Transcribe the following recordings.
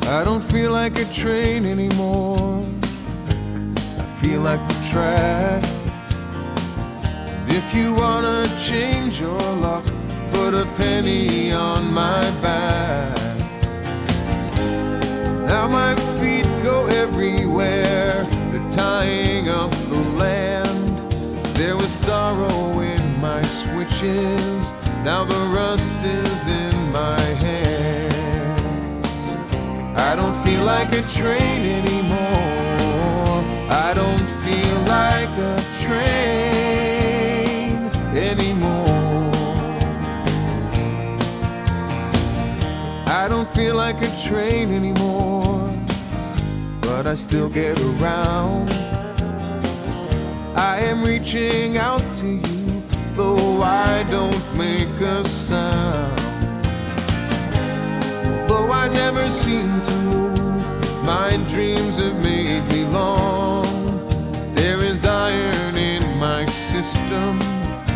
I don't feel like a train anymore. I feel like the track. And if you wanna change your luck, put a penny on my back. Now my feet go everywhere, they're tying up the land. There was sorrow in my switches, now the rust is in my hands. I don't feel like a train anymore. I don't feel like a train anymore. I don't feel like a train anymore, but I still get around. I am reaching out to you, though I don't make a sound. Though I never seem to move, my dreams have made me long. There is iron in my system,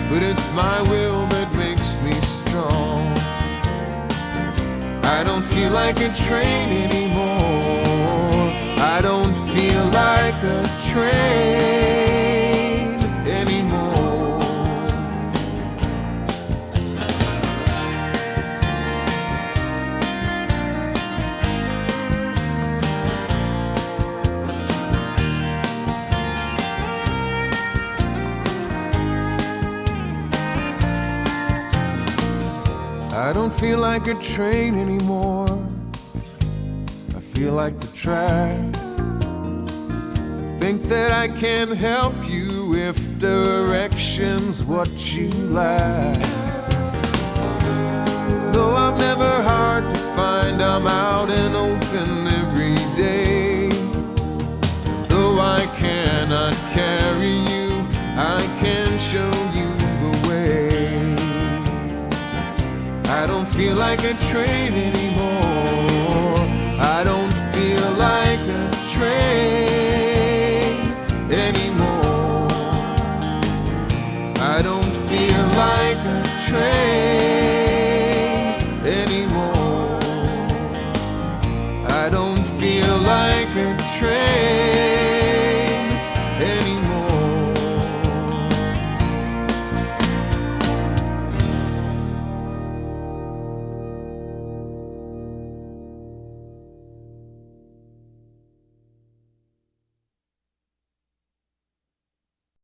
but it's my will that makes me strong. I don't feel like a train anymore. I don't feel like a train anymore. I don't feel like a train anymore. I feel like the track. I think that I can help you if direction's what you lack. Though I'm never hard to find, I'm out and open every day. Though I cannot carry you, I can show you the way. I don't feel like a train anymore.